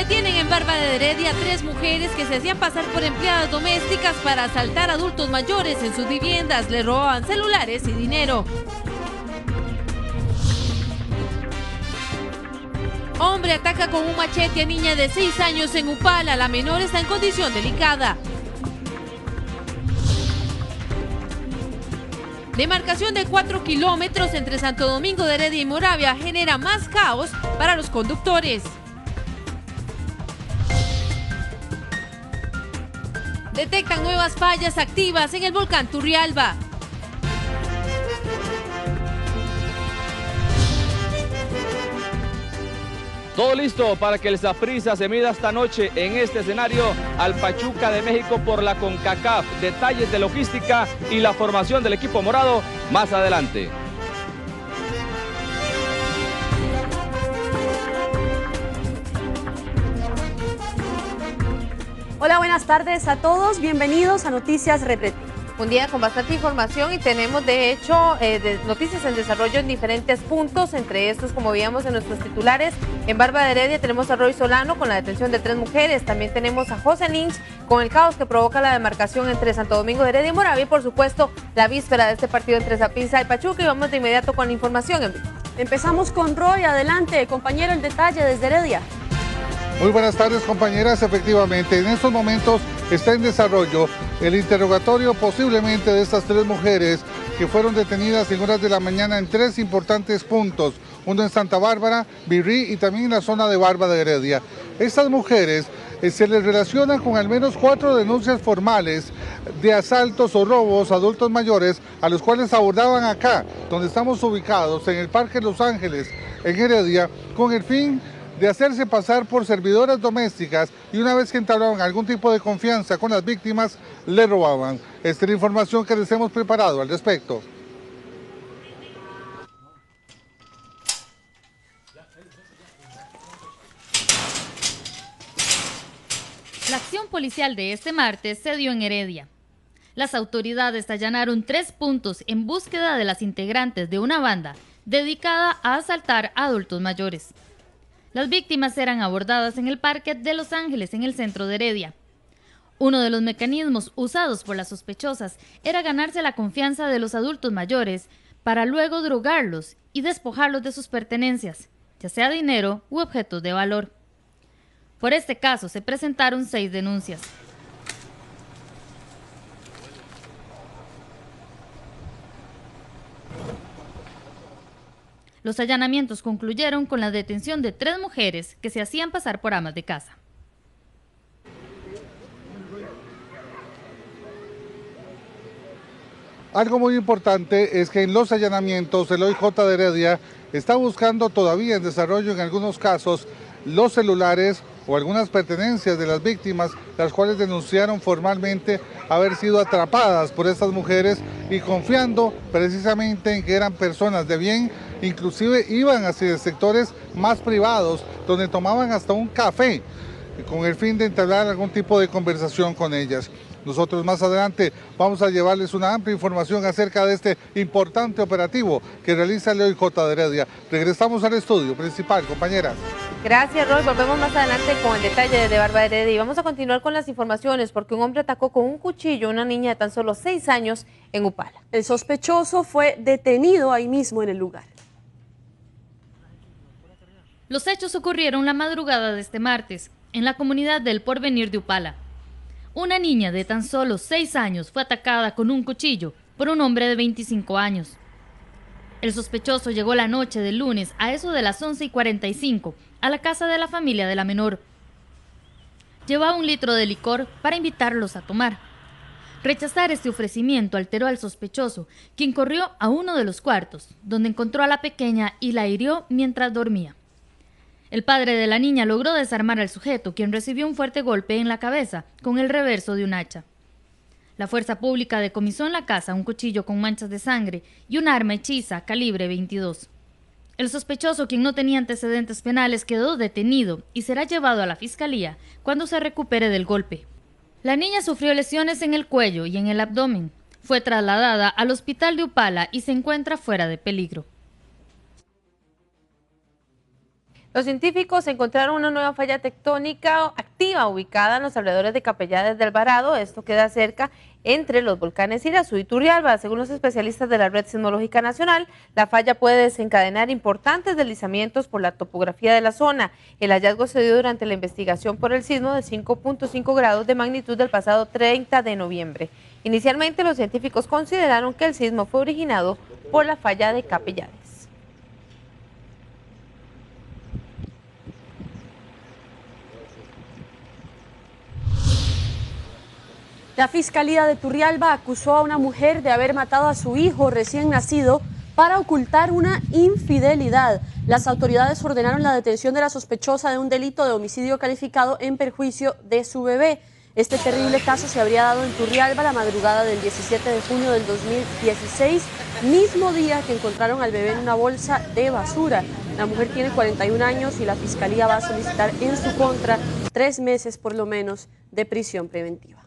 Detienen en Barba de Heredia a 3 mujeres que se hacían pasar por empleadas domésticas para asaltar a adultos mayores en sus viviendas. Les robaban celulares y dinero. Hombre ataca con un machete a niña de 6 años en Upala. La menor está en condición delicada. Demarcación de 4 kilómetros entre Santo Domingo de Heredia y Moravia genera más caos para los conductores. Detectan nuevas fallas activas en el volcán Turrialba. Todo listo para que el Saprissa se mida esta noche en este escenario al Pachuca de México por la CONCACAF. Detalles de logística y la formación del equipo morado más adelante. Hola, buenas tardes a todos. Bienvenidos a Noticias Repretin. Un día con bastante información y tenemos de hecho noticias en desarrollo en diferentes puntos, entre estos como veíamos en nuestros titulares. En Barba de Heredia tenemos a Roy Solano con la detención de 3 mujeres, también tenemos a José Lynch con el caos que provoca la demarcación entre Santo Domingo de Heredia y Moravia y por supuesto la víspera de este partido entre Saprissa y Pachuca y vamos de inmediato con la información en vivo. Empezamos con Roy, adelante compañero, el detalle desde Heredia. Muy buenas tardes compañeras, efectivamente en estos momentos está en desarrollo el interrogatorio posiblemente de estas 3 mujeres que fueron detenidas en horas de la mañana en 3 importantes puntos, uno en Santa Bárbara, Virrí y también en la zona de Barba de Heredia. Estas mujeres se les relacionan con al menos 4 denuncias formales de asaltos o robos a adultos mayores a los cuales abordaban acá, donde estamos ubicados en el Parque Los Ángeles, en Heredia, con el fin de hacerse pasar por servidoras domésticas y una vez que entablaban algún tipo de confianza con las víctimas, le robaban. Esta es la información que les hemos preparado al respecto. La acción policial de este martes se dio en Heredia. Las autoridades allanaron 3 puntos en búsqueda de las integrantes de una banda dedicada a asaltar a adultos mayores. Las víctimas eran abordadas en el Parque de Los Ángeles, en el centro de Heredia. Uno de los mecanismos usados por las sospechosas era ganarse la confianza de los adultos mayores para luego drogarlos y despojarlos de sus pertenencias, ya sea dinero u objetos de valor. Por este caso se presentaron 6 denuncias. Los allanamientos concluyeron con la detención de 3 mujeres que se hacían pasar por amas de casa. Algo muy importante es que en los allanamientos el OIJ de Heredia está buscando todavía en desarrollo en algunos casos los celulares o algunas pertenencias de las víctimas, las cuales denunciaron formalmente haber sido atrapadas por estas mujeres y confiando precisamente en que eran personas de bien, inclusive iban hacia sectores más privados donde tomaban hasta un café con el fin de entablar algún tipo de conversación con ellas. Nosotros más adelante vamos a llevarles una amplia información acerca de este importante operativo que realiza el OIJ de Heredia. Regresamos al estudio principal, compañeras. Gracias, Roy. Volvemos más adelante con el detalle de Barba de Heredia y vamos a continuar con las informaciones porque un hombre atacó con un cuchillo a una niña de tan solo 6 años en Upala. El sospechoso fue detenido ahí mismo en el lugar. Los hechos ocurrieron la madrugada de este martes, en la comunidad del Porvenir de Upala. Una niña de tan solo 6 años fue atacada con un cuchillo por un hombre de 25 años. El sospechoso llegó la noche del lunes a eso de las 11:45 a la casa de la familia de la menor. Llevaba 1 litro de licor para invitarlos a tomar. Rechazar este ofrecimiento alteró al sospechoso, quien corrió a uno de los cuartos, donde encontró a la pequeña y la hirió mientras dormía. El padre de la niña logró desarmar al sujeto, quien recibió un fuerte golpe en la cabeza con el reverso de un hacha. La fuerza pública decomisó en la casa un cuchillo con manchas de sangre y un arma hechiza calibre 22. El sospechoso, quien no tenía antecedentes penales, quedó detenido y será llevado a la fiscalía cuando se recupere del golpe. La niña sufrió lesiones en el cuello y en el abdomen. Fue trasladada al hospital de Upala y se encuentra fuera de peligro. Los científicos encontraron una nueva falla tectónica activa ubicada en los alrededores de Capellades de Alvarado. Esto queda cerca entre los volcanes Irazú y Turrialba. Según los especialistas de la Red Sismológica Nacional, la falla puede desencadenar importantes deslizamientos por la topografía de la zona. El hallazgo se dio durante la investigación por el sismo de 5.5 grados de magnitud del pasado 30 de noviembre. Inicialmente, los científicos consideraron que el sismo fue originado por la falla de Capellades. La Fiscalía de Turrialba acusó a una mujer de haber matado a su hijo recién nacido para ocultar una infidelidad. Las autoridades ordenaron la detención de la sospechosa de un delito de homicidio calificado en perjuicio de su bebé. Este terrible caso se habría dado en Turrialba la madrugada del 17 de junio del 2016, mismo día que encontraron al bebé en una bolsa de basura. La mujer tiene 41 años y la Fiscalía va a solicitar en su contra 3 meses por lo menos de prisión preventiva.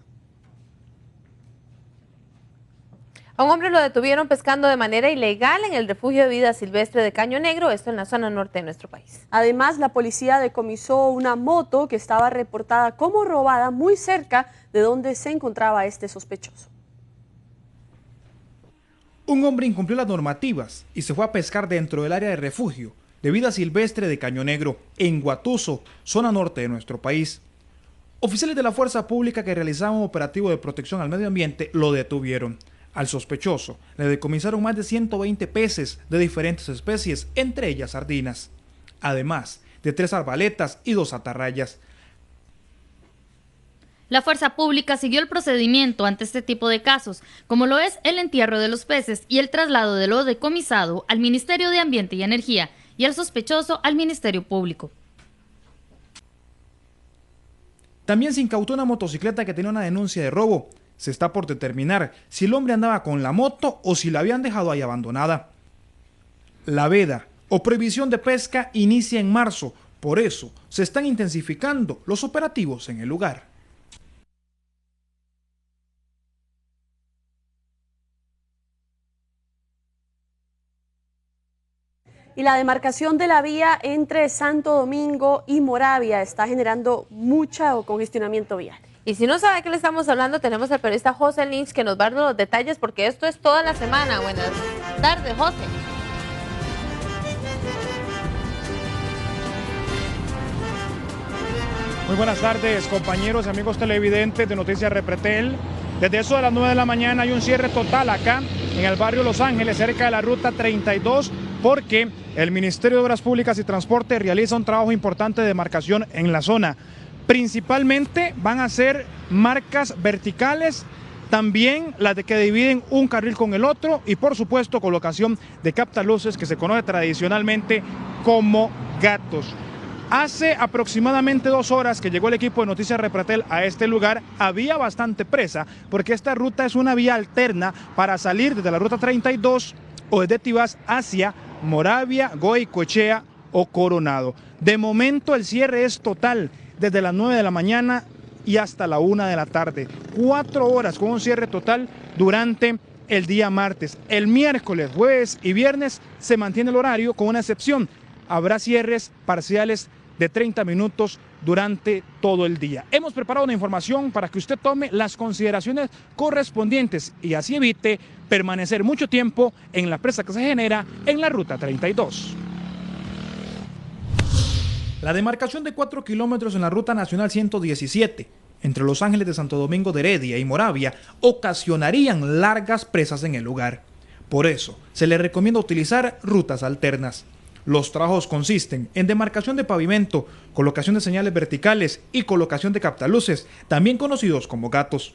A un hombre lo detuvieron pescando de manera ilegal en el refugio de vida silvestre de Caño Negro, esto en la zona norte de nuestro país. Además, la policía decomisó una moto que estaba reportada como robada muy cerca de donde se encontraba este sospechoso. Un hombre incumplió las normativas y se fue a pescar dentro del área de refugio de vida silvestre de Caño Negro, en Guatuso, zona norte de nuestro país. Oficiales de la fuerza pública que realizaban un operativo de protección al medio ambiente lo detuvieron. Al sospechoso le decomisaron más de 120 peces de diferentes especies, entre ellas sardinas, además de 3 arbaletas y 2 atarrayas. La fuerza pública siguió el procedimiento ante este tipo de casos, como lo es el entierro de los peces y el traslado de lo decomisado al Ministerio de Ambiente y Energía y al sospechoso al Ministerio Público. También se incautó una motocicleta que tenía una denuncia de robo. Se está por determinar si el hombre andaba con la moto o si la habían dejado ahí abandonada. La veda o prohibición de pesca inicia en marzo, por eso se están intensificando los operativos en el lugar. Y la demarcación de la vía entre Santo Domingo y Moravia está generando mucho congestionamiento vial. Y si no sabe de qué le estamos hablando, tenemos al periodista José Lynch que nos va a dar los detalles porque esto es toda la semana. Buenas tardes, José. Muy buenas tardes, compañeros y amigos televidentes de Noticias Repretel. Desde eso de las 9 de la mañana hay un cierre total acá en el barrio Los Ángeles, cerca de la ruta 32, porque el Ministerio de Obras Públicas y Transporte realiza un trabajo importante de demarcación en la zona. Principalmente van a ser marcas verticales, también las de que dividen un carril con el otro y por supuesto colocación de captaluces que se conoce tradicionalmente como gatos. Hace aproximadamente 2 horas que llegó el equipo de Noticias Repretel a este lugar, había bastante presa porque esta ruta es una vía alterna para salir desde la ruta 32 o desde Tibás hacia Moravia, Goicoechea o Coronado. De momento el cierre es total, desde las 9 de la mañana y hasta la 1 de la tarde. 4 horas con un cierre total durante el día martes. El miércoles, jueves y viernes se mantiene el horario con una excepción. Habrá cierres parciales de 30 minutos durante todo el día. Hemos preparado una información para que usted tome las consideraciones correspondientes y así evite permanecer mucho tiempo en la presa que se genera en la ruta 32. La demarcación de 4 kilómetros en la ruta nacional 117, entre Los Ángeles de Santo Domingo de Heredia y Moravia, ocasionarían largas presas en el lugar. Por eso, se le recomienda utilizar rutas alternas. Los trabajos consisten en demarcación de pavimento, colocación de señales verticales y colocación de captaluces, también conocidos como gatos.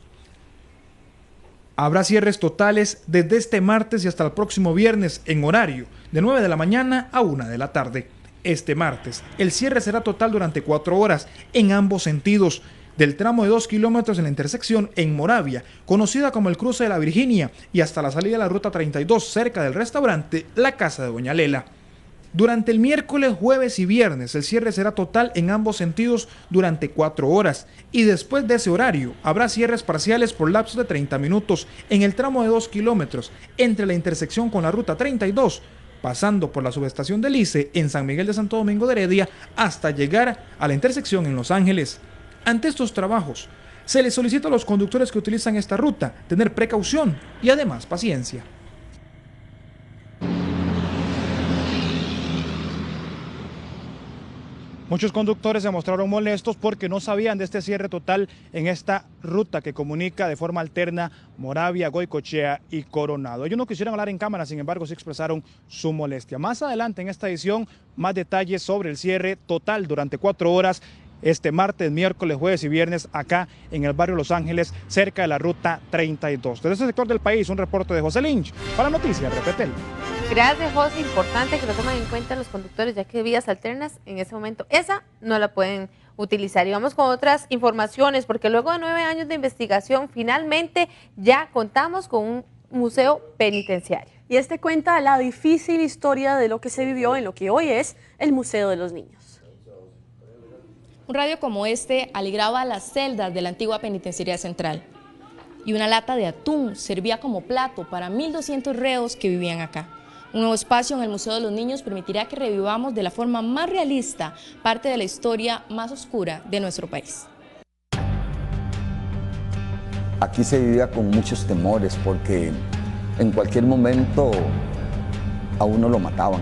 Habrá cierres totales desde este martes y hasta el próximo viernes en horario de 9 de la mañana a 1 de la tarde. Este martes, el cierre será total durante 4 horas en ambos sentidos, del tramo de 2 kilómetros en la intersección en Moravia, conocida como el cruce de la Virginia, y hasta la salida de la ruta 32 cerca del restaurante La Casa de Doña Lela. Durante el miércoles, jueves y viernes, el cierre será total en ambos sentidos durante 4 horas, y después de ese horario habrá cierres parciales por lapsos de 30 minutos en el tramo de 2 kilómetros entre la intersección con la ruta 32 pasando por la subestación del ICE en San Miguel de Santo Domingo de Heredia hasta llegar a la intersección en Los Ángeles. Ante estos trabajos, se les solicita a los conductores que utilizan esta ruta tener precaución y además paciencia. Muchos conductores se mostraron molestos porque no sabían de este cierre total en esta ruta que comunica de forma alterna Moravia, Goicoechea y Coronado. Ellos no quisieron hablar en cámara, sin embargo sí expresaron su molestia. Más adelante en esta edición, más detalles sobre el cierre total durante 4 horas este martes, miércoles, jueves y viernes acá en el barrio Los Ángeles, cerca de la ruta 32. Desde ese sector del país, un reporte de José Lynch para Noticias Repretel. Gracias, José. Importante que lo tomen en cuenta los conductores, ya que vías alternas en ese momento esa no la pueden utilizar. Y vamos con otras informaciones, porque luego de 9 años de investigación, finalmente ya contamos con un museo penitenciario. Y este cuenta la difícil historia de lo que se vivió en lo que hoy es el Museo de los Niños. Un radio como este alegraba las celdas de la antigua penitenciaría central. Y una lata de atún servía como plato para 1.200 reos que vivían acá. Un nuevo espacio en el Museo de los Niños permitirá que revivamos de la forma más realista parte de la historia más oscura de nuestro país. Aquí se vivía con muchos temores porque en cualquier momento a uno lo mataban.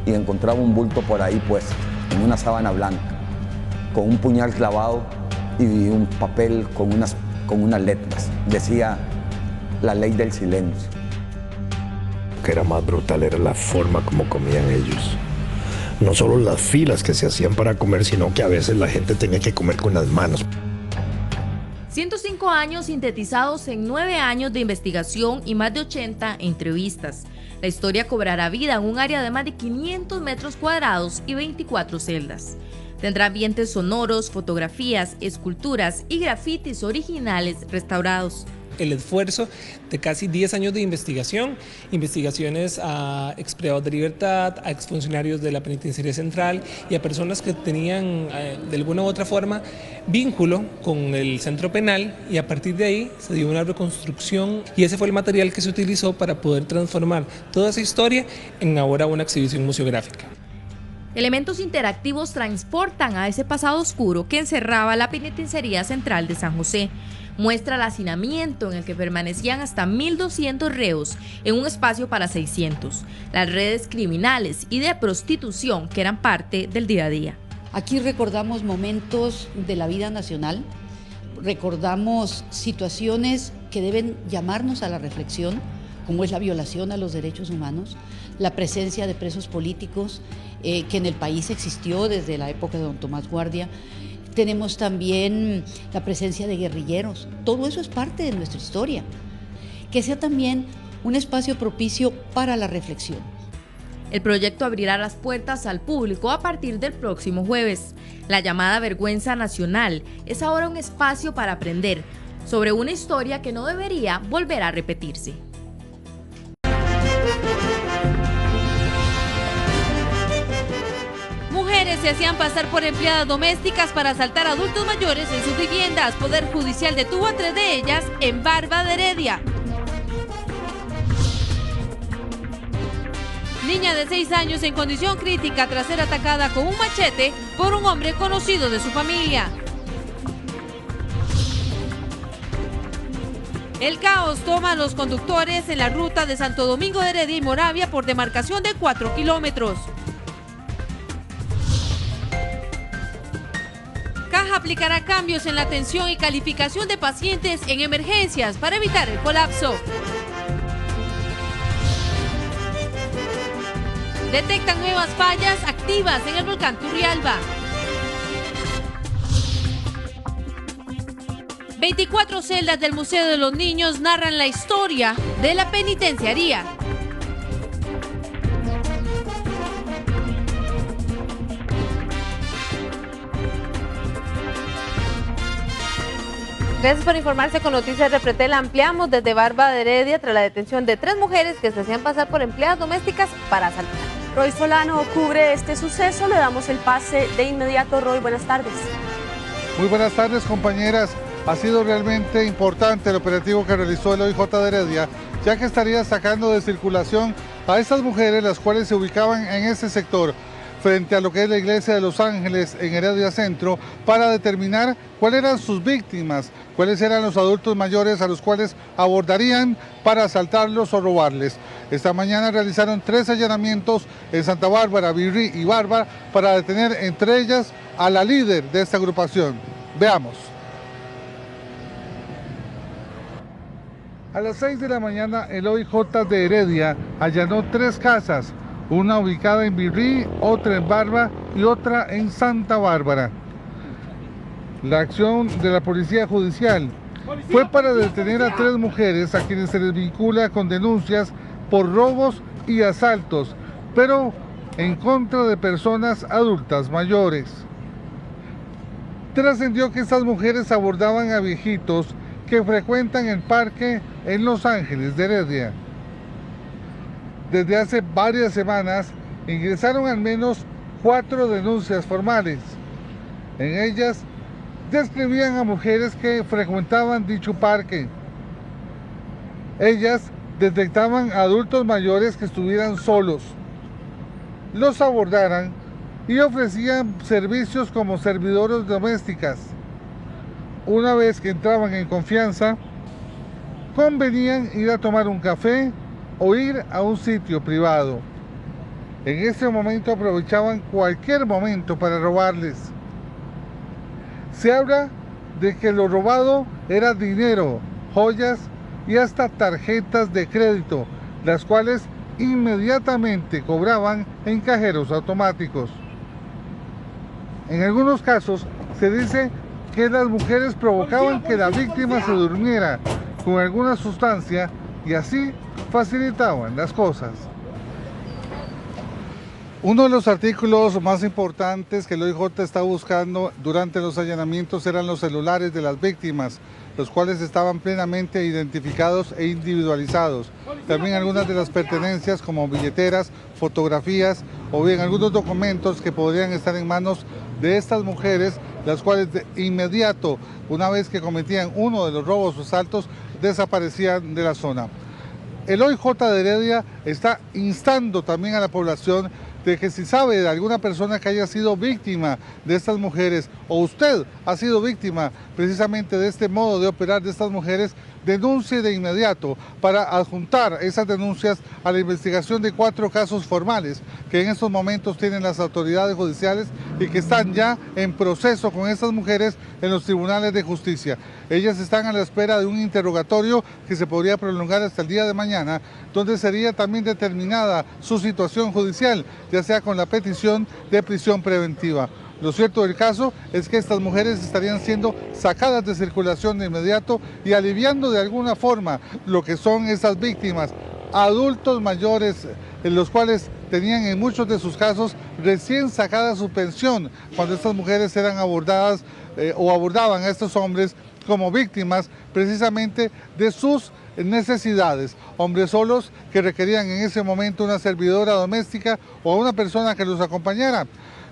Y encontraba un bulto por ahí puesto, en una sábana blanca, con un puñal clavado y un papel con unas letras. Decía la ley del silencio. Lo que era más brutal era la forma como comían ellos. No solo las filas que se hacían para comer, sino que a veces la gente tenía que comer con las manos. 105 años sintetizados en 9 años de investigación y más de 80 entrevistas. La historia cobrará vida en un área de más de 500 metros cuadrados y 24 celdas. Tendrá ambientes sonoros, fotografías, esculturas y grafitis originales restaurados. El esfuerzo de casi 10 años de investigaciones a exprivados de libertad, a exfuncionarios de la Penitenciaría Central y a personas que tenían de alguna u otra forma vínculo con el centro penal, y a partir de ahí se dio una reconstrucción y ese fue el material que se utilizó para poder transformar toda esa historia en ahora una exhibición museográfica. Elementos interactivos transportan a ese pasado oscuro que encerraba la Penitenciaría Central de San José. Muestra el hacinamiento en el que permanecían hasta 1.200 reos en un espacio para 600, las redes criminales y de prostitución que eran parte del día a día. Aquí recordamos momentos de la vida nacional, recordamos situaciones que deben llamarnos a la reflexión, como es la violación a los derechos humanos, la presencia de presos políticos que en el país existió desde la época de don Tomás Guardia. Tenemos también la presencia de guerrilleros. Todo eso es parte de nuestra historia. Que sea también un espacio propicio para la reflexión. El proyecto abrirá las puertas al público a partir del próximo jueves. La llamada Vergüenza Nacional es ahora un espacio para aprender sobre una historia que no debería volver a repetirse. Mujeres se hacían pasar por empleadas domésticas para asaltar a adultos mayores en sus viviendas. Poder Judicial detuvo a 3 de ellas en Barba de Heredia. Niña de 6 años en condición crítica tras ser atacada con un machete por un hombre conocido de su familia. El caos toma a los conductores en la ruta de Santo Domingo de Heredia y Moravia por demarcación de 4 kilómetros. Caja aplicará cambios en la atención y calificación de pacientes en emergencias para evitar el colapso. Detectan nuevas fallas activas en el volcán Turrialba. 24 celdas del Museo de los Niños narran la historia de la penitenciaría. Gracias por informarse con Noticias Repretel. Ampliamos desde Barba de Heredia tras la detención de 3 mujeres que se hacían pasar por empleadas domésticas para asaltar. Roy Solano cubre este suceso. Le damos el pase de inmediato. Roy, buenas tardes. Muy buenas tardes, compañeras. Ha sido realmente importante el operativo que realizó el OIJ de Heredia ya que estaría sacando de circulación a estas mujeres, las cuales se ubicaban en ese sector, frente a lo que es la iglesia de Los Ángeles en Heredia Centro, para determinar cuáles eran sus víctimas, cuáles eran los adultos mayores a los cuales abordarían para asaltarlos o robarles. Esta mañana realizaron 3 allanamientos en Santa Bárbara, Virrí y Barba para detener entre ellas a la líder de esta agrupación. Veamos. A las 6 de la mañana, el OIJ de Heredia allanó 3 casas, una ubicada en Virrí, otra en Barba y otra en Santa Bárbara. La acción de la Policía Judicial fue para detener a 3 mujeres a quienes se les vincula con denuncias por robos y asaltos, pero en contra de personas adultas mayores. Trascendió que estas mujeres abordaban a viejitos que frecuentan el parque en Los Ángeles de Heredia. Desde hace varias semanas ingresaron al menos 4 denuncias formales. En ellas describían a mujeres que frecuentaban dicho parque. Ellas detectaban a adultos mayores que estuvieran solos, los abordaran y ofrecían servicios como servidoras domésticas. Una vez que entraban en confianza, convenían ir a tomar un café o ir a un sitio privado. En ese momento aprovechaban cualquier momento para robarles. Se habla de que lo robado era dinero, joyas y hasta tarjetas de crédito, las cuales inmediatamente cobraban en cajeros automáticos. En algunos casos se dice que las mujeres provocaban que la víctima se durmiera con alguna sustancia y así facilitaban las cosas. Uno de los artículos más importantes que el OIJ está buscando durante los allanamientos eran los celulares de las víctimas, los cuales estaban plenamente identificados e individualizados. También algunas de las pertenencias como billeteras, fotografías o bien algunos documentos que podrían estar en manos de estas mujeres, las cuales de inmediato, una vez que cometían uno de los robos o asaltos, desaparecían de la zona. El OIJ de Heredia está instando también a la población de que si sabe de alguna persona que haya sido víctima de estas mujeres o usted ha sido víctima precisamente de este modo de operar de estas mujeres, denuncie de inmediato para adjuntar esas denuncias a la investigación de 4 casos formales que en estos momentos tienen las autoridades judiciales y que están ya en proceso con estas mujeres en los tribunales de justicia. Ellas están a la espera de un interrogatorio que se podría prolongar hasta el día de mañana, donde sería también determinada su situación judicial, ya sea con la petición de prisión preventiva. Lo cierto del caso es que estas mujeres estarían siendo sacadas de circulación de inmediato y aliviando de alguna forma lo que son esas víctimas, adultos mayores, en los cuales tenían en muchos de sus casos recién sacada su pensión cuando estas mujeres eran abordadas o abordaban a estos hombres como víctimas precisamente de sus necesidades, hombres solos que requerían en ese momento una servidora doméstica o a una persona que los acompañara.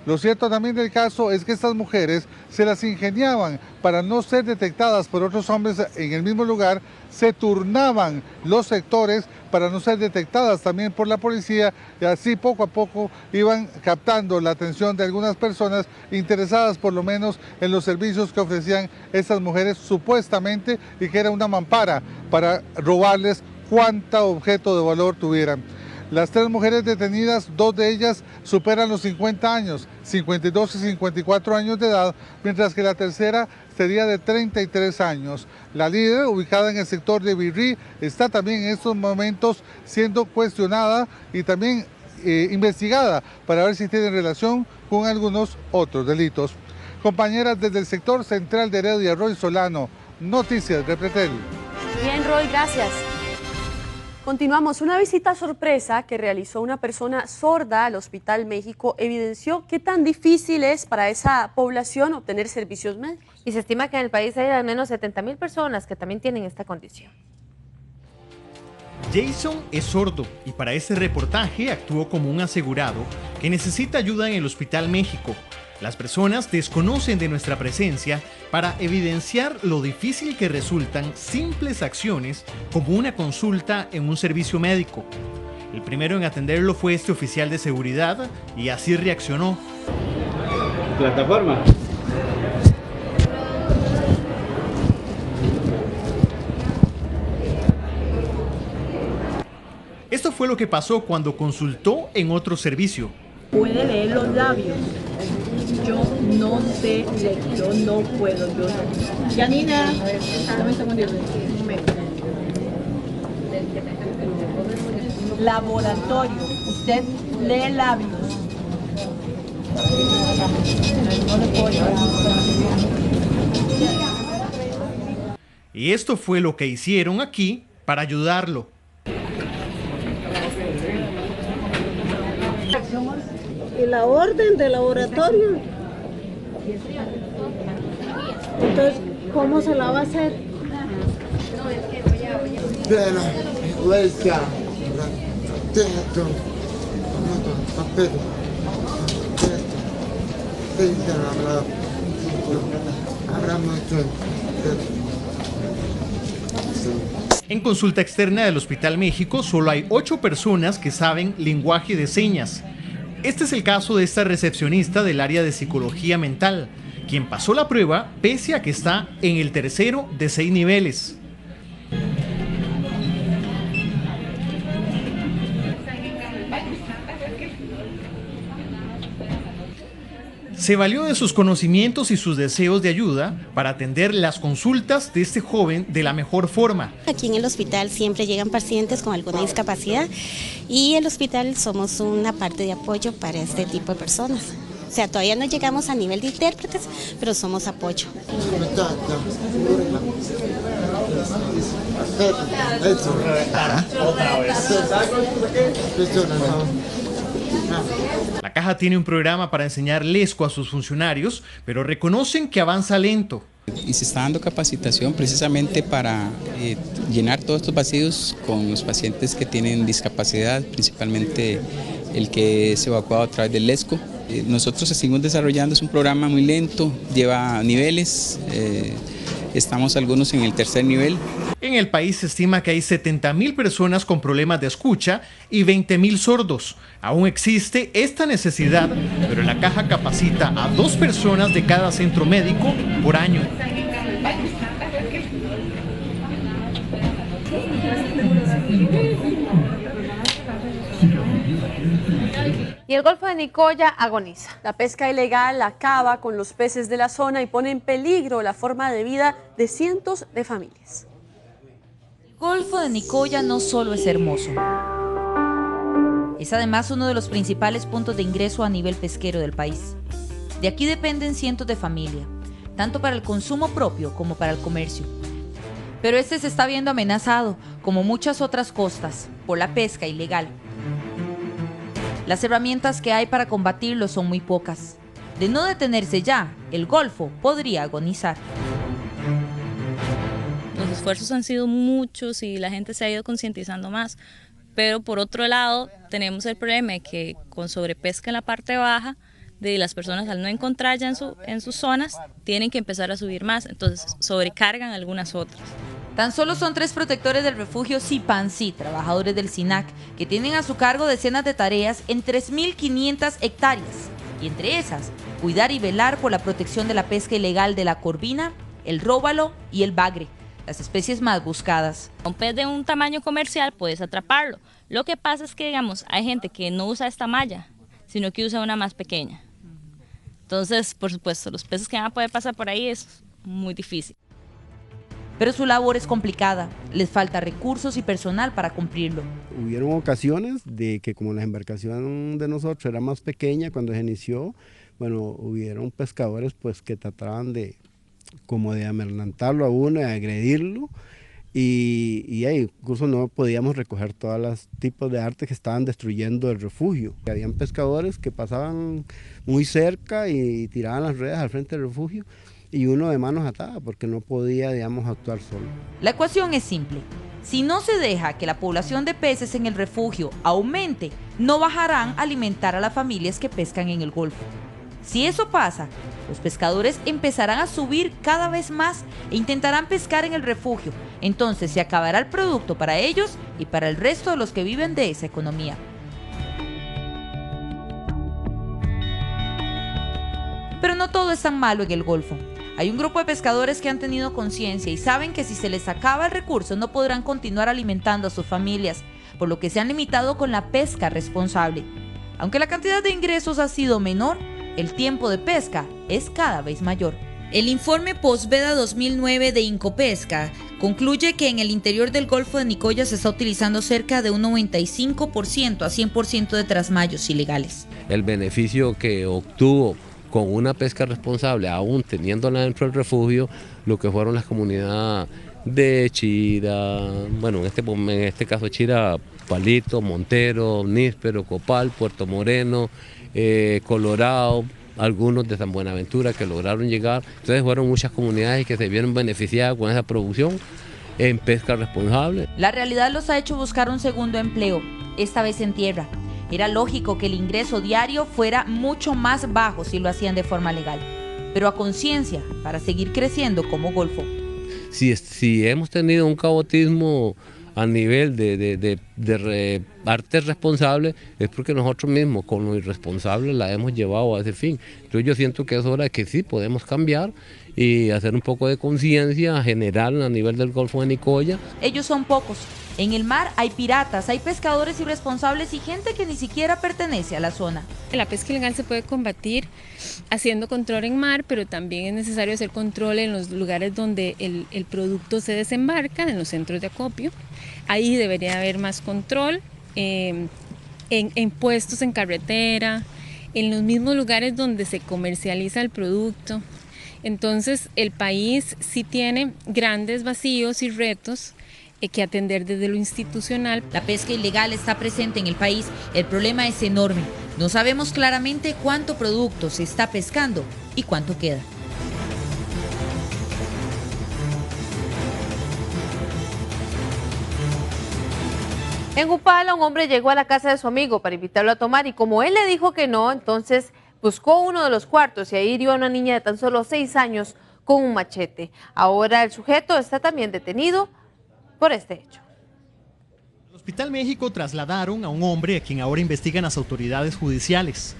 Lo cierto también del caso es que estas mujeres se las ingeniaban para no ser detectadas por otros hombres en el mismo lugar, se turnaban los sectores para no ser detectadas también por la policía y así poco a poco iban captando la atención de algunas personas interesadas por lo menos en los servicios que ofrecían estas mujeres supuestamente y que era una mampara para robarles cuánto objeto de valor tuvieran. Las 3 mujeres detenidas, 2 de ellas superan los 50 años, 52 y 54 años de edad, mientras que la tercera sería de 33 años. La líder, ubicada en el sector de Virrí, está también en estos momentos siendo cuestionada y también investigada para ver si tiene relación con algunos otros delitos. Compañeras desde el sector central de Heredia, Roy Solano, Noticias Repretel. Bien, Roy, gracias. Continuamos. Una visita sorpresa que realizó una persona sorda al Hospital México evidenció qué tan difícil es para esa población obtener servicios médicos. Y se estima que en el país hay al menos 70,000 personas que también tienen esta condición. Jason es sordo y para ese reportaje actuó como un asegurado que necesita ayuda en el Hospital México. Las personas desconocen de nuestra presencia para evidenciar lo difícil que resultan simples acciones como una consulta en un servicio médico. El primero en atenderlo fue este oficial de seguridad y así reaccionó. Plataforma. Esto fue lo que pasó cuando consultó en otro servicio. Puede leer los labios. Yo no sé leer, yo no puedo, yo no. Yanina, dame un segundito. Laboratorio, usted lee labios. Y esto fue lo que hicieron aquí para ayudarlo. Y la orden de laboratorio. Entonces, ¿cómo se la va a hacer? En consulta externa del Hospital México solo hay 8 personas que saben lenguaje de señas. Este es el caso de esta recepcionista del área de psicología mental, quien pasó la prueba pese a que está en el tercero de 6 niveles. Se valió de sus conocimientos y sus deseos de ayuda para atender las consultas de este joven de la mejor forma. Aquí en el hospital siempre llegan pacientes con alguna discapacidad y el hospital somos una parte de apoyo para este tipo de personas. O sea, todavía no llegamos a nivel de intérpretes, pero somos apoyo. Otra vez. La caja tiene un programa para enseñar lesco a sus funcionarios, pero reconocen que avanza lento. Y se está dando capacitación precisamente para llenar todos estos vacíos con los pacientes que tienen discapacidad, principalmente el que es evacuado a través del lesco. Nosotros seguimos desarrollando, es un programa muy lento, lleva niveles, estamos algunos en el tercer nivel. En el país se estima que hay 70.000 personas con problemas de escucha y 20.000 sordos. Aún existe esta necesidad, pero la caja capacita a 2 personas de cada centro médico por año. Y el Golfo de Nicoya agoniza. La pesca ilegal acaba con los peces de la zona y pone en peligro la forma de vida de cientos de familias. El Golfo de Nicoya no solo es hermoso, es además uno de los principales puntos de ingreso a nivel pesquero del país. De aquí dependen cientos de familias, tanto para el consumo propio como para el comercio. Pero este se está viendo amenazado, como muchas otras costas, por la pesca ilegal. Las herramientas que hay para combatirlo son muy pocas. De no detenerse ya, el Golfo podría agonizar. Los esfuerzos han sido muchos y la gente se ha ido concientizando más, pero por otro lado tenemos el problema de que con sobrepesca en la parte baja, de las personas al no encontrar ya en sus zonas, tienen que empezar a subir más, entonces sobrecargan algunas otras. Tan solo son 3 protectores del refugio Sipansi, trabajadores del SINAC, que tienen a su cargo decenas de tareas en 3.500 hectáreas. Y entre esas, cuidar y velar por la protección de la pesca ilegal de la corvina, el róbalo y el bagre, las especies más buscadas. Un pez de un tamaño comercial puedes atraparlo. Lo que pasa es que, digamos, hay gente que no usa esta malla, sino que usa una más pequeña. Entonces, por supuesto, los peces que van a poder pasar por ahí es muy difícil. Pero su labor es complicada, les falta recursos y personal para cumplirlo. Hubieron ocasiones de que como la embarcación de nosotros era más pequeña cuando se inició, bueno, hubieron pescadores pues que trataban de como de amedrentarlo a uno, de agredirlo, y incluso no podíamos recoger todos los tipos de arte que estaban destruyendo el refugio. Habían pescadores que pasaban muy cerca y tiraban las redes al frente del refugio y uno de manos atadas porque no podía, digamos, actuar solo. La ecuación es simple. Si no se deja que la población de peces en el refugio aumente, no bajarán a alimentar a las familias que pescan en el Golfo. Si eso pasa, los pescadores empezarán a subir cada vez más e intentarán pescar en el refugio. Entonces se acabará el producto para ellos y para el resto de los que viven de esa economía. Pero no todo es tan malo en el Golfo. Hay un grupo de pescadores que han tenido conciencia y saben que si se les acaba el recurso no podrán continuar alimentando a sus familias, por lo que se han limitado con la pesca responsable. Aunque la cantidad de ingresos ha sido menor, el tiempo de pesca es cada vez mayor. El informe Posveda 2009 de Incopesca concluye que en el interior del Golfo de Nicoya se está utilizando cerca de un 95% a 100% de trasmayos ilegales. El beneficio que obtuvo con una pesca responsable, aún teniéndola dentro del refugio, lo que fueron las comunidades de Chira, bueno, en este caso Chira, Palito, Montero, Níspero, Copal, Puerto Moreno, Colorado, algunos de San Buenaventura que lograron llegar. Entonces fueron muchas comunidades que se vieron beneficiadas con esa producción en pesca responsable. La realidad los ha hecho buscar un segundo empleo, esta vez en tierra. Era lógico que el ingreso diario fuera mucho más bajo si lo hacían de forma legal, pero a conciencia para seguir creciendo como Golfo. Si hemos tenido un cabotismo a nivel de arte responsable, es porque nosotros mismos con lo irresponsable la hemos llevado a ese fin. Entonces yo siento que es hora de que sí podemos cambiar y hacer un poco de conciencia general a nivel del Golfo de Nicoya. Ellos son pocos. En el mar hay piratas, hay pescadores irresponsables y gente que ni siquiera pertenece a la zona. La pesca ilegal se puede combatir haciendo control en mar, pero también es necesario hacer control en los lugares donde el producto se desembarca, en los centros de acopio. Ahí debería haber más control, en puestos en carretera, en los mismos lugares donde se comercializa el producto. Entonces el país sí tiene grandes vacíos y retos que atender desde lo institucional. La pesca ilegal está presente en el país, el problema es enorme. No sabemos claramente cuánto producto se está pescando y cuánto queda. En Upala, un hombre llegó a la casa de su amigo para invitarlo a tomar y como él le dijo que no, entonces buscó uno de los cuartos y ahí hirió a una niña de tan solo 6 años con un machete. Ahora el sujeto está también detenido por este hecho. Al Hospital México trasladaron a un hombre a quien ahora investigan las autoridades judiciales.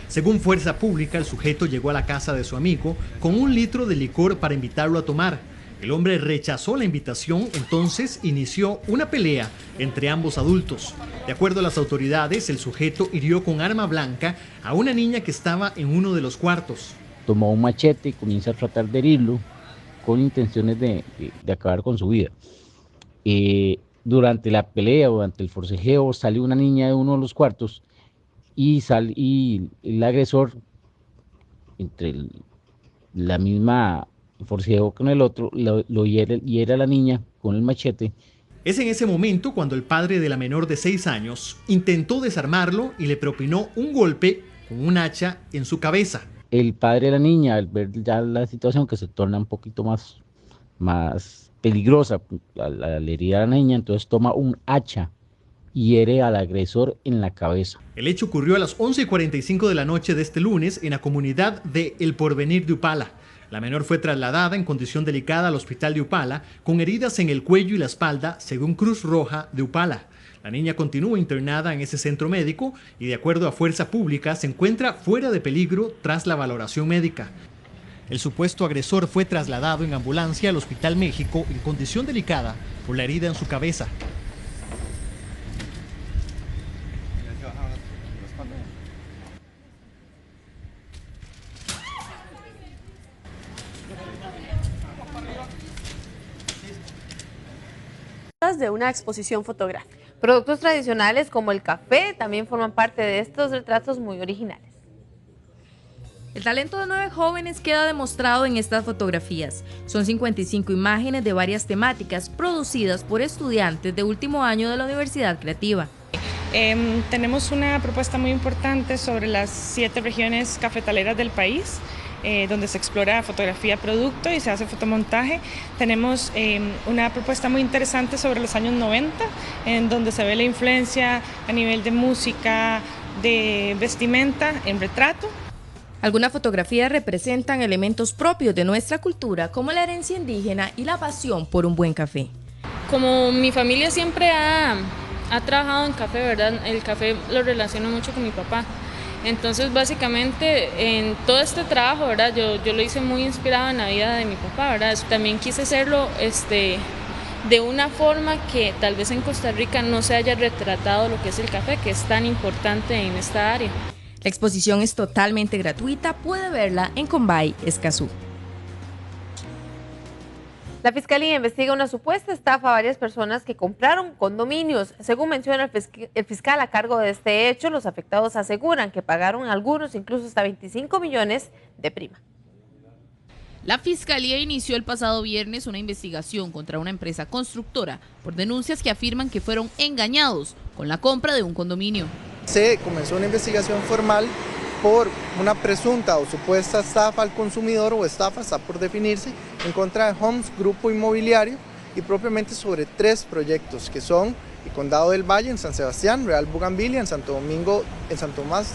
Según Fuerza Pública, el sujeto llegó a la casa de su amigo con 1 litro de licor para invitarlo a tomar. El hombre rechazó la invitación, entonces inició una pelea entre ambos adultos. De acuerdo a las autoridades, el sujeto hirió con arma blanca a una niña que estaba en uno de los cuartos. Tomó un machete y comienza a tratar de herirlo con intenciones de acabar con su vida. Durante la pelea, durante el forcejeo, salió una niña de uno de los cuartos y el agresor, entre la misma forcejeo con el otro, lo hiere a la niña con el machete. Es en ese momento cuando el padre de la menor de 6 años intentó desarmarlo y le propinó un golpe con un hacha en su cabeza. El padre de la niña, al ver ya la situación que se torna un poquito más peligrosa al herir a la niña, entonces toma un hacha y hiere al agresor en la cabeza. El hecho ocurrió a las 11:45 de la noche de este lunes en la comunidad de El Porvenir de Upala. La menor fue trasladada en condición delicada al hospital de Upala con heridas en el cuello y la espalda, según Cruz Roja de Upala. La niña continúa internada en ese centro médico y, de acuerdo a Fuerza Pública, se encuentra fuera de peligro tras la valoración médica. El supuesto agresor fue trasladado en ambulancia al Hospital México en condición delicada por la herida en su cabeza. De una exposición fotográfica. Productos tradicionales como el café también forman parte de estos retratos muy originales. El talento de 9 jóvenes queda demostrado en estas fotografías. Son 55 imágenes de varias temáticas producidas por estudiantes de último año de la Universidad Creativa. Tenemos una propuesta muy importante sobre las 7 regiones cafetaleras del país. donde se explora fotografía producto y se hace fotomontaje. Tenemos una propuesta muy interesante sobre los años 90, en donde se ve la influencia a nivel de música, de vestimenta, en retrato. Algunas fotografías representan elementos propios de nuestra cultura, como la herencia indígena y la pasión por un buen café. Como mi familia siempre ha trabajado en café, ¿verdad? El café lo relaciono mucho con mi papá. Entonces, básicamente, en todo este trabajo, ¿verdad? Yo lo hice muy inspirado en la vida de mi papá, ¿verdad? También quise hacerlo de una forma que tal vez en Costa Rica no se haya retratado lo que es el café, que es tan importante en esta área. La exposición es totalmente gratuita, puede verla en Combay Escazú. La Fiscalía investiga una supuesta estafa a varias personas que compraron condominios. Según menciona el fiscal a cargo de este hecho, los afectados aseguran que pagaron algunos incluso hasta 25 millones de prima. La Fiscalía inició el pasado viernes una investigación contra una empresa constructora por denuncias que afirman que fueron engañados con la compra de un condominio. Se comenzó una investigación formal por una presunta o supuesta estafa al consumidor, o estafa, está por definirse, en contra de Homes Grupo Inmobiliario, y propiamente sobre 3 proyectos que son el Condado del Valle en San Sebastián, Real Bugambilia en Santo Tomás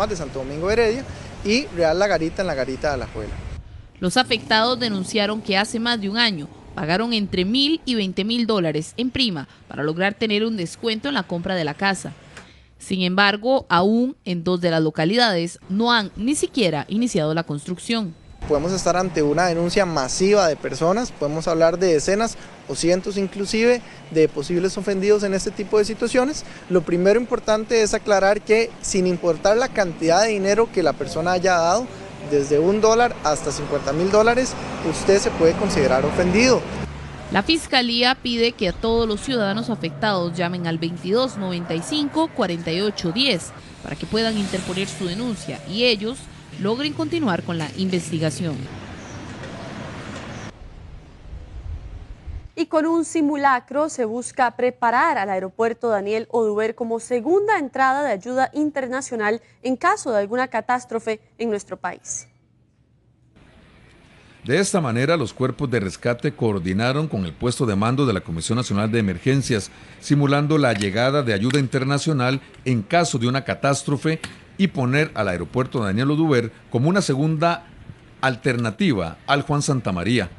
de Santo Domingo Heredia y Real La Garita en la Garita de Alajuela. Los afectados denunciaron que hace más de un año pagaron entre $1,000 y $20,000 en prima para lograr tener un descuento en la compra de la casa. Sin embargo, aún en 2 de las localidades no han ni siquiera iniciado la construcción. Podemos estar ante una denuncia masiva de personas, podemos hablar de decenas o cientos inclusive de posibles ofendidos en este tipo de situaciones. Lo primero importante es aclarar que sin importar la cantidad de dinero que la persona haya dado, desde $1 hasta $50,000, usted se puede considerar ofendido. La Fiscalía pide que a todos los ciudadanos afectados llamen al 2295-4810 para que puedan interponer su denuncia y ellos logren continuar con la investigación. Y con un simulacro se busca preparar al aeropuerto Daniel Oduber como segunda entrada de ayuda internacional en caso de alguna catástrofe en nuestro país. De esta manera, los cuerpos de rescate coordinaron con el puesto de mando de la Comisión Nacional de Emergencias, simulando la llegada de ayuda internacional en caso de una catástrofe y poner al aeropuerto Daniel Oduber como una segunda alternativa al Juan Santamaría.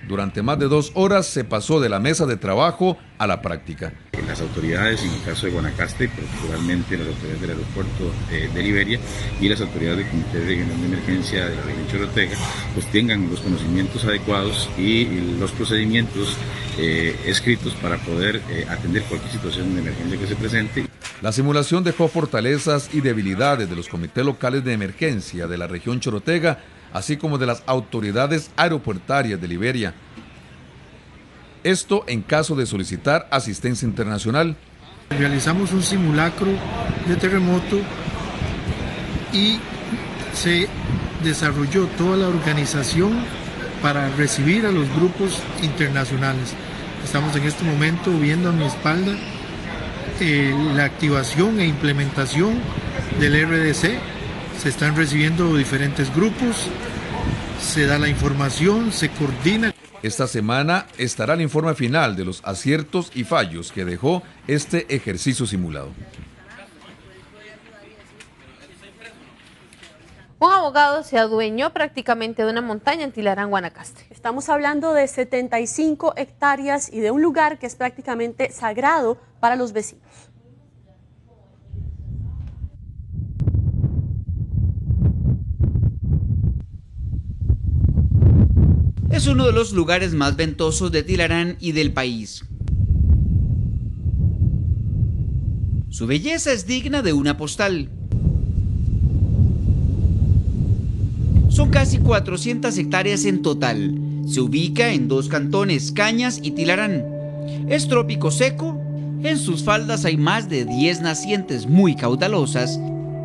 Durante más de 2 horas se pasó de la mesa de trabajo a la práctica. Las autoridades, en el caso de Guanacaste, particularmente las autoridades del aeropuerto de Liberia y las autoridades del Comité Regional de Emergencia de la región Chorotega, pues tengan los conocimientos adecuados y los procedimientos escritos para poder atender cualquier situación de emergencia que se presente. La simulación dejó fortalezas y debilidades de los comités locales de emergencia de la región Chorotega, así como de las autoridades aeroportuarias de Liberia. Esto en caso de solicitar asistencia internacional. Realizamos un simulacro de terremoto y se desarrolló toda la organización para recibir a los grupos internacionales. Estamos en este momento viendo a mi espalda la activación e implementación del RDC. Se están recibiendo diferentes grupos, se da la información, se coordina. Esta semana estará el informe final de los aciertos y fallos que dejó este ejercicio simulado. Un abogado se adueñó prácticamente de una montaña en Tilarán, Guanacaste. Estamos hablando de 75 hectáreas y de un lugar que es prácticamente sagrado para los vecinos. Es uno de los lugares más ventosos de Tilarán y del país. Su belleza es digna de una postal. Son casi 400 hectáreas en total. Se ubica en 2 cantones, Cañas y Tilarán. Es trópico seco. En sus faldas hay más de 10 nacientes muy caudalosas.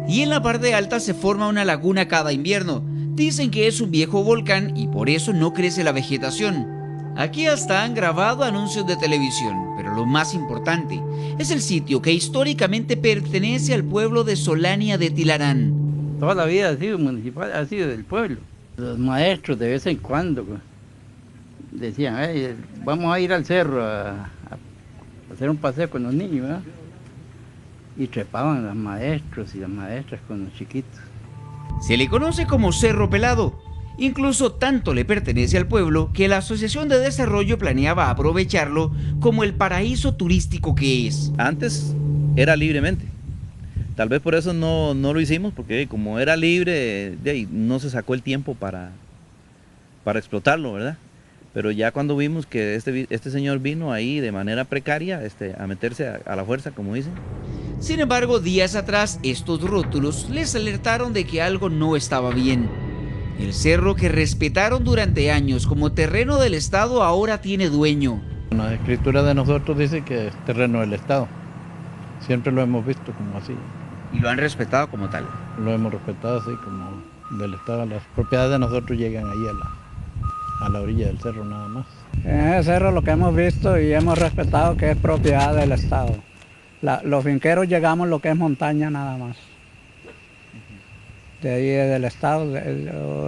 Y en la parte alta se forma una laguna cada invierno. Dicen que es un viejo volcán y por eso no crece la vegetación. Aquí hasta han grabado anuncios de televisión, pero lo más importante es el sitio que históricamente pertenece al pueblo de Solania de Tilarán. Toda la vida ha sido municipal, ha sido del pueblo. Los maestros de vez en cuando decían, vamos a ir al cerro a hacer un paseo con los niños, ¿verdad? Y trepaban los maestros y las maestras con los chiquitos. Se le conoce como Cerro Pelado. Incluso tanto le pertenece al pueblo que la Asociación de Desarrollo planeaba aprovecharlo como el paraíso turístico que es. Antes era libremente. Tal vez por eso no lo hicimos, porque como era libre, no se sacó el tiempo para explotarlo, ¿verdad? Pero ya cuando vimos que este señor vino ahí de manera precaria a meterse a la fuerza, como dicen. Sin embargo, días atrás, estos rótulos les alertaron de que algo no estaba bien. El cerro que respetaron durante años como terreno del Estado ahora tiene dueño. La escritura de nosotros dice que es terreno del Estado. Siempre lo hemos visto como así. ¿Y lo han respetado como tal? Lo hemos respetado así como del Estado. Las propiedades de nosotros llegan ahí a la orilla del cerro nada más. En ese cerro lo que hemos visto y hemos respetado que es propiedad del Estado. Los finqueros llegamos lo que es montaña nada más. De ahí es del Estado,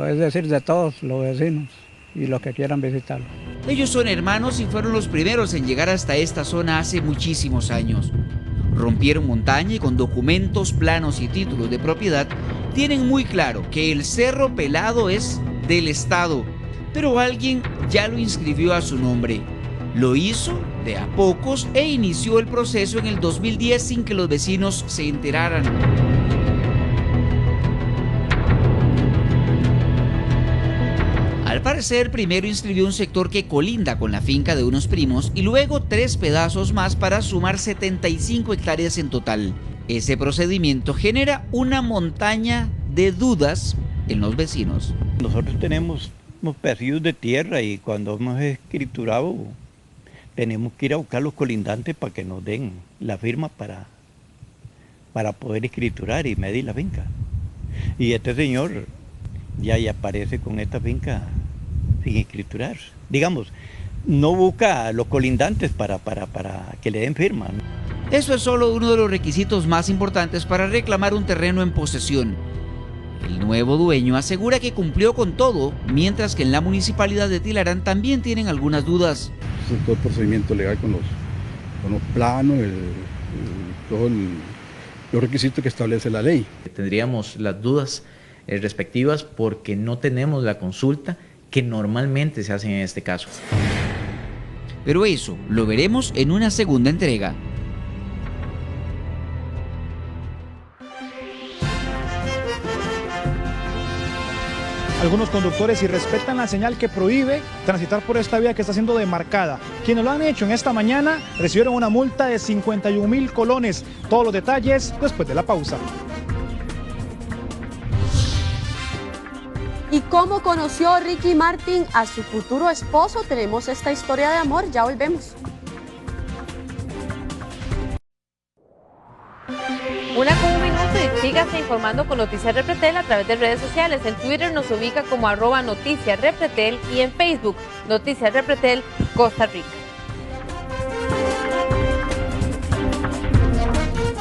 es decir, de todos los vecinos y los que quieran visitarlo. Ellos son hermanos y fueron los primeros en llegar hasta esta zona hace muchísimos años. Rompieron montaña y con documentos, planos y títulos de propiedad tienen muy claro que el Cerro Pelado es del Estado, pero alguien ya lo inscribió a su nombre. Lo hizo de a pocos e inició el proceso en el 2010 sin que los vecinos se enteraran. Al parecer, primero inscribió un sector que colinda con la finca de unos primos y luego 3 pedazos más para sumar 75 hectáreas en total. Ese procedimiento genera una montaña de dudas en los vecinos. Nosotros tenemos unos pedazos de tierra y cuando hemos escriturado tenemos que ir a buscar los colindantes para que nos den la firma para poder escriturar y medir la finca. Y este señor ya aparece con esta finca sin escriturar. Digamos, no busca los colindantes para que le den firma. Eso es solo uno de los requisitos más importantes para reclamar un terreno en posesión. El nuevo dueño asegura que cumplió con todo, mientras que en la municipalidad de Tilarán también tienen algunas dudas. Todo el procedimiento legal con los planos, todos los requisitos que establece la ley. Tendríamos las dudas respectivas porque no tenemos la consulta que normalmente se hace en este caso. Pero eso lo veremos en una segunda entrega. Algunos conductores irrespetan la señal que prohíbe transitar por esta vía que está siendo demarcada. Quienes lo han hecho en esta mañana recibieron una multa de 51.000 colones. Todos los detalles después de la pausa. ¿Y cómo conoció Ricky Martin a su futuro esposo? Tenemos esta historia de amor, ya volvemos. Una con un minuto y sígase informando con Noticias Repretel a través de redes sociales. En Twitter nos ubica como @Noticias Repretel y en Facebook Noticias Repretel Costa Rica.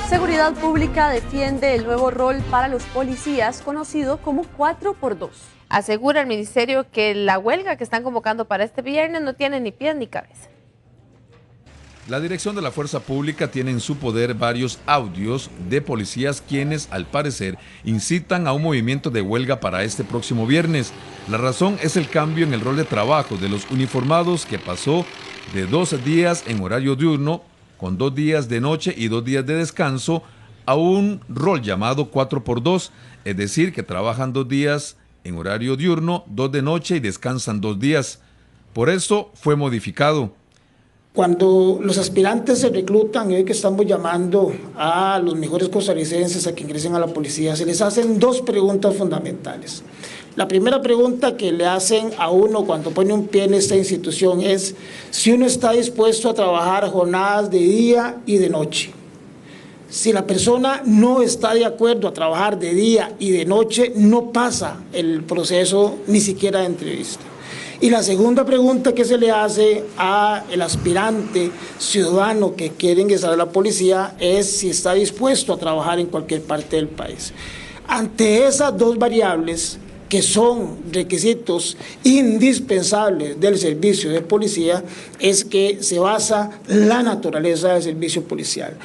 Seguridad Pública defiende el nuevo rol para los policías conocido como 4x2. Asegura el ministerio que la huelga que están convocando para este viernes no tiene ni pies ni cabeza. La dirección de la Fuerza Pública tiene en su poder varios audios de policías quienes, al parecer, incitan a un movimiento de huelga para este próximo viernes. La razón es el cambio en el rol de trabajo de los uniformados que pasó de 2 días en horario diurno, con 2 días de noche y 2 días de descanso, a un rol llamado 4x2, es decir, que trabajan 2 días en horario diurno, 2 de noche y descansan 2 días. Por eso fue modificado. Cuando los aspirantes se reclutan, hoy que estamos llamando a los mejores costarricenses a que ingresen a la policía, se les hacen 2 preguntas fundamentales. La primera pregunta que le hacen a uno cuando pone un pie en esta institución es si uno está dispuesto a trabajar jornadas de día y de noche. Si la persona no está de acuerdo a trabajar de día y de noche, no pasa el proceso ni siquiera de entrevista. Y la segunda pregunta que se le hace al aspirante ciudadano que quiere ingresar a la policía es si está dispuesto a trabajar en cualquier parte del país. Ante esas 2 variables, que son requisitos indispensables del servicio de policía, es que se basa la naturaleza del servicio policial.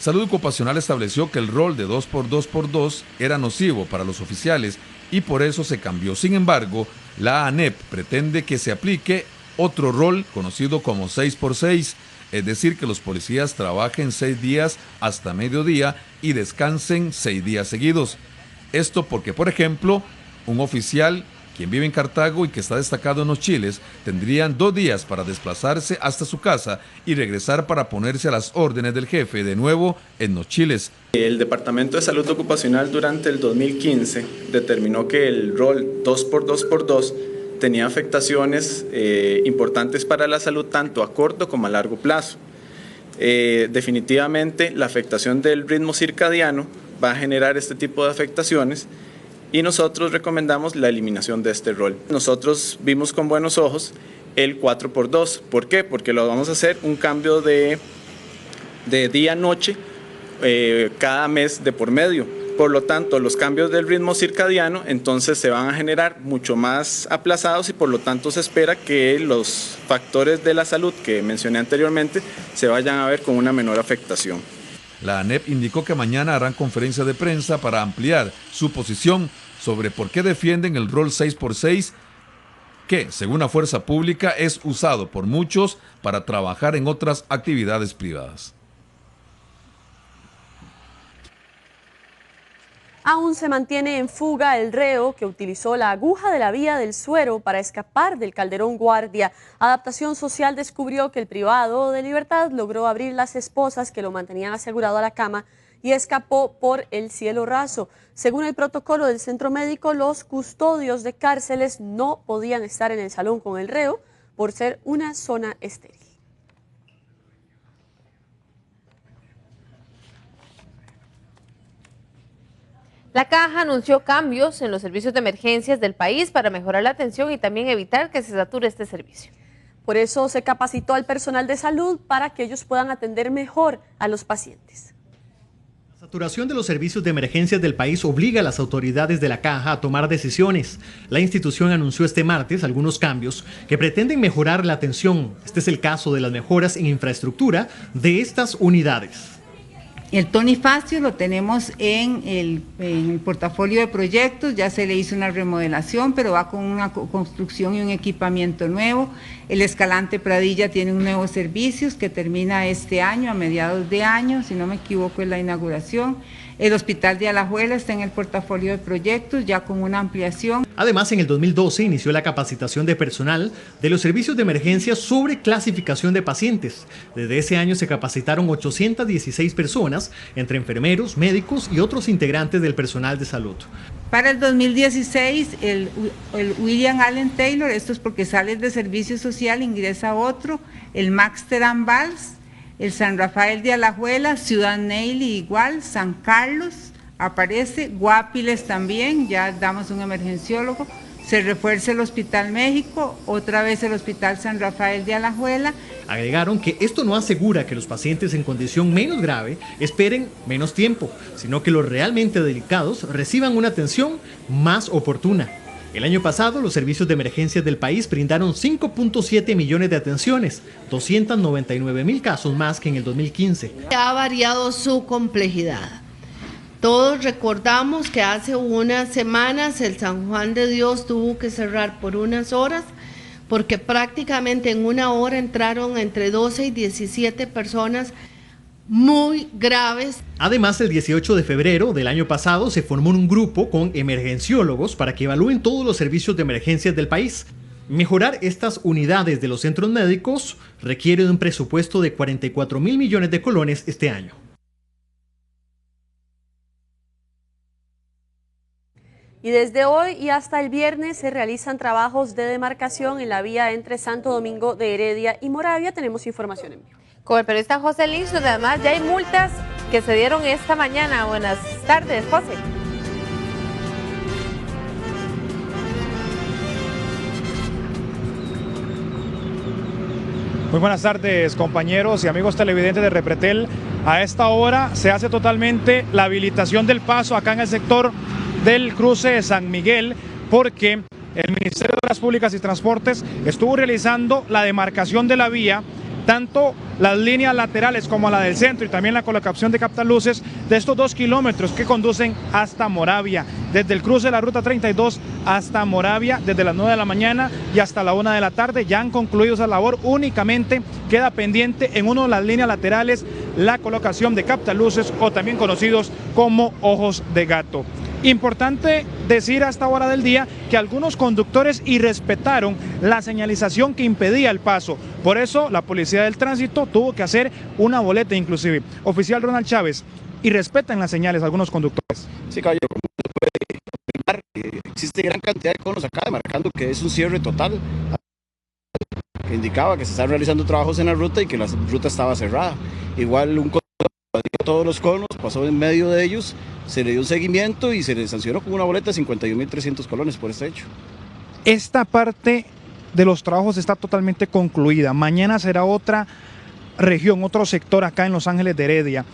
Salud Ocupacional estableció que el rol de 2x2x2 era nocivo para los oficiales y por eso se cambió. Sin embargo, la ANEP pretende que se aplique otro rol conocido como 6x6, es decir, que los policías trabajen 6 días hasta mediodía y descansen 6 días seguidos. Esto porque, por ejemplo, un oficial quien vive en Cartago y que está destacado en Los Chiles, tendrían 2 días para desplazarse hasta su casa y regresar para ponerse a las órdenes del jefe de nuevo en Los Chiles. El Departamento de Salud Ocupacional durante el 2015 determinó que el rol 2x2x2 tenía afectaciones importantes para la salud tanto a corto como a largo plazo. Definitivamente la afectación del ritmo circadiano va a generar este tipo de afectaciones y nosotros recomendamos la eliminación de este rol. Nosotros vimos con buenos ojos el 4x2. ¿Por qué? Porque lo vamos a hacer un cambio de día-noche cada mes de por medio. Por lo tanto, los cambios del ritmo circadiano entonces se van a generar mucho más aplazados y por lo tanto se espera que los factores de la salud que mencioné anteriormente se vayan a ver con una menor afectación. La ANEP indicó que mañana harán conferencia de prensa para ampliar su posición sobre por qué defienden el rol 6x6, que, según la fuerza pública, es usado por muchos para trabajar en otras actividades privadas. Aún se mantiene en fuga el reo que utilizó la aguja de la vía del Suero para escapar del Calderón Guardia. Adaptación Social descubrió que el privado de libertad logró abrir las esposas que lo mantenían asegurado a la cama y escapó por el cielo raso. Según el protocolo del centro médico, los custodios de cárceles no podían estar en el salón con el reo por ser una zona estéril. La Caja anunció cambios en los servicios de emergencias del país para mejorar la atención y también evitar que se sature este servicio. Por eso se capacitó al personal de salud para que ellos puedan atender mejor a los pacientes. La saturación de los servicios de emergencias del país obliga a las autoridades de la Caja a tomar decisiones. La institución anunció este martes algunos cambios que pretenden mejorar la atención. Este es el caso de las mejoras en infraestructura de estas unidades. El Tonifacio lo tenemos en el portafolio de proyectos, ya se le hizo una remodelación, pero va con una construcción y un equipamiento nuevo. El Escalante Pradilla tiene un nuevo servicio que termina este año, a mediados de año, si no me equivoco es la inauguración. El Hospital de Alajuela está en el portafolio de proyectos, ya con una ampliación. Además, en el 2012 inició la capacitación de personal de los servicios de emergencia sobre clasificación de pacientes. Desde ese año se capacitaron 816 personas, entre enfermeros, médicos y otros integrantes del personal de salud. Para el 2016, el William Allen Taylor, esto es porque sale de servicio social, ingresa otro, el Max Terán Valls, el San Rafael de Alajuela, Ciudad Neily igual, San Carlos aparece, Guapiles también, ya damos un emergenciólogo, se refuerza el Hospital México, otra vez el Hospital San Rafael de Alajuela. Agregaron que esto no asegura que los pacientes en condición menos grave esperen menos tiempo, sino que los realmente delicados reciban una atención más oportuna. El año pasado, los servicios de emergencias del país brindaron 5.7 millones de atenciones, 299,000 casos más que en el 2015. Ha variado su complejidad. Todos recordamos que hace unas semanas el San Juan de Dios tuvo que cerrar por unas horas porque prácticamente en una hora entraron entre 12 y 17 personas muy graves. Además, el 18 de febrero del año pasado se formó un grupo con emergenciólogos para que evalúen todos los servicios de emergencias del país. Mejorar estas unidades de los centros médicos requiere de un presupuesto de 44,000 millones de colones este año. Y desde hoy y hasta el viernes se realizan trabajos de demarcación en la vía entre Santo Domingo de Heredia y Moravia. Tenemos información en vivo. Con el periodista José Lins, donde además ya hay multas que se dieron esta mañana. Buenas tardes, José. Muy buenas tardes, compañeros y amigos televidentes de Repretel. A esta hora se hace totalmente la habilitación del paso acá en el sector del cruce de San Miguel, porque el Ministerio de Obras Públicas y Transportes estuvo realizando la demarcación de la vía, tanto las líneas laterales como la del centro, y también la colocación de captaluces de estos 2 kilómetros que conducen hasta Moravia, desde el cruce de la ruta 32 hasta Moravia, desde las 9 de la mañana y hasta la 1 de la tarde. Ya han concluido esa labor, únicamente queda pendiente en una de las líneas laterales la colocación de captaluces, o también conocidos como ojos de gato. Importante decir a esta hora del día que algunos conductores irrespetaron la señalización que impedía el paso. Por eso la Policía del Tránsito tuvo que hacer una boleta inclusive. Oficial Ronald Chávez, irrespetan las señales algunos conductores. Sí, caballero, como se puede observar, existe gran cantidad de conos acá marcando que es un cierre total, que indicaba que se están realizando trabajos en la ruta y que la ruta estaba cerrada. Igual un conductor dio todos los conos, pasó en medio de ellos, se le dio un seguimiento y se le sancionó con una boleta de 51.300 colones por este hecho. Esta parte de los trabajos está totalmente concluida. Mañana será otra región, otro sector acá en Los Ángeles de Heredia.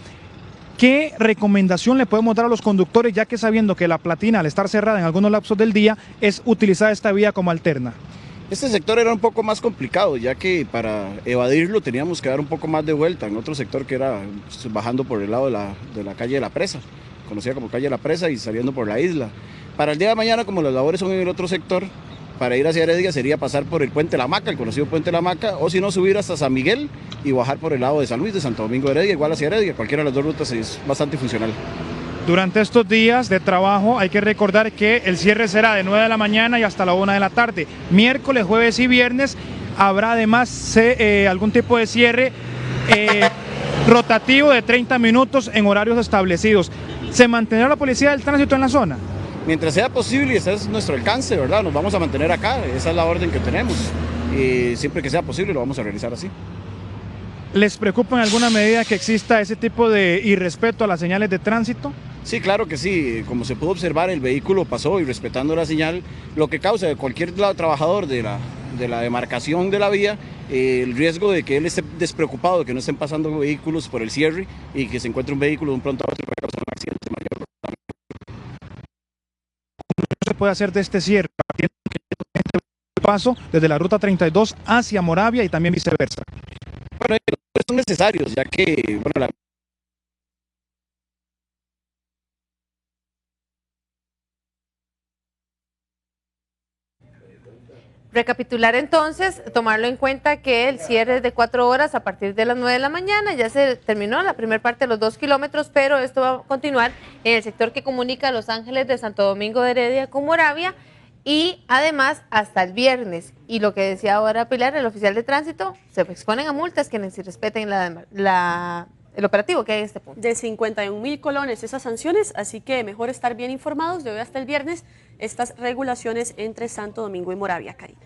¿Qué recomendación le podemos dar a los conductores, ya que sabiendo que la Platina, al estar cerrada en algunos lapsos del día, es utilizar esta vía como alterna? Este sector era un poco más complicado, ya que para evadirlo teníamos que dar un poco más de vuelta en otro sector que era bajando por el lado de la calle de la Presa, conocida como calle de la Presa, y saliendo por la isla. Para el día de mañana, como las labores son en el otro sector, para ir hacia Heredia sería pasar por el Puente La Hamaca, el conocido Puente La Hamaca, o si no, subir hasta San Miguel y bajar por el lado de San Luis, de Santo Domingo de Heredia, igual hacia Heredia. Cualquiera de las dos rutas es bastante funcional. Durante estos días de trabajo hay que recordar que el cierre será de 9 de la mañana y hasta la 1 de la tarde. Miércoles, jueves y viernes habrá además algún tipo de cierre rotativo de 30 minutos en horarios establecidos. ¿Se mantendrá la Policía del Tránsito en la zona? Mientras sea posible, y ese es nuestro alcance, ¿verdad? Nos vamos a mantener acá, esa es la orden que tenemos. Y siempre que sea posible lo vamos a realizar así. ¿Les preocupa en alguna medida que exista ese tipo de irrespeto a las señales de tránsito? Sí, claro que sí. Como se pudo observar, el vehículo pasó y respetando la señal, lo que causa de cualquier trabajador de la demarcación de la vía, el riesgo de que él esté despreocupado, de que no estén pasando vehículos por el cierre y que se encuentre un vehículo de un pronto a otro y pueda causar un accidente mayor. ¿Qué se puede hacer de este cierre? El paso desde la ruta 32 hacia Moravia y también viceversa. Bueno, son necesarios, ya que Recapitular entonces, tomarlo en cuenta que el cierre es de 4 horas a partir de las 9 de la mañana. Ya se terminó la primera parte de los 2 kilómetros, pero esto va a continuar en el sector que comunica Los Ángeles de Santo Domingo de Heredia con Moravia, y además hasta el viernes. Y lo que decía ahora Pilar, el oficial de tránsito, se exponen a multas quienes respeten el operativo que hay en este punto. De 51.000 colones esas sanciones, así que mejor estar bien informados de hoy hasta el viernes estas regulaciones entre Santo Domingo y Moravia, Karina.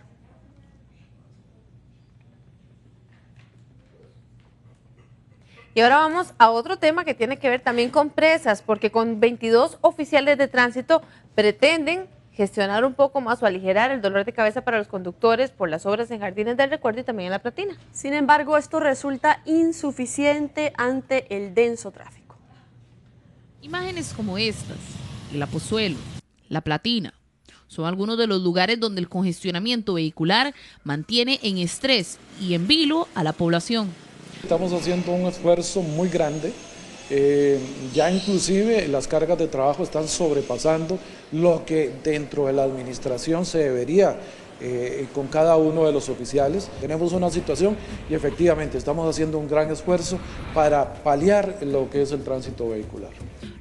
Y ahora vamos a otro tema que tiene que ver también con presas, porque con 22 oficiales de tránsito pretenden gestionar un poco más o aligerar el dolor de cabeza para los conductores por las obras en Jardines del Recuerdo y también en La Platina. Sin embargo, esto resulta insuficiente ante el denso tráfico. Imágenes como estas, el Apozuelo, La Platina, son algunos de los lugares donde el congestionamiento vehicular mantiene en estrés y en vilo a la población. Estamos haciendo un esfuerzo muy grande. Ya inclusive las cargas de trabajo están sobrepasando lo que dentro de la administración se debería con cada uno de los oficiales. Tenemos una situación y efectivamente estamos haciendo un gran esfuerzo para paliar lo que es el tránsito vehicular.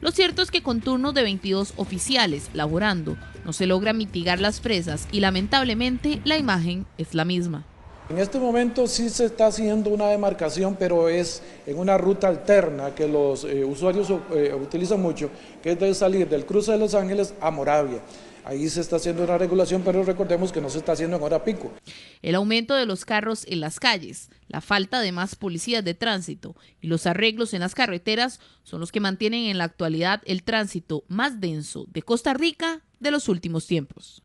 Lo cierto es que con turnos de 22 oficiales laborando no se logra mitigar las presas y lamentablemente la imagen es la misma. En este momento sí se está haciendo una demarcación, pero es en una ruta alterna que los usuarios utilizan mucho, que es de salir del cruce de Los Ángeles a Moravia. Ahí se está haciendo una regulación, pero recordemos que no se está haciendo en hora pico. El aumento de los carros en las calles, la falta de más policías de tránsito y los arreglos en las carreteras son los que mantienen en la actualidad el tránsito más denso de Costa Rica de los últimos tiempos.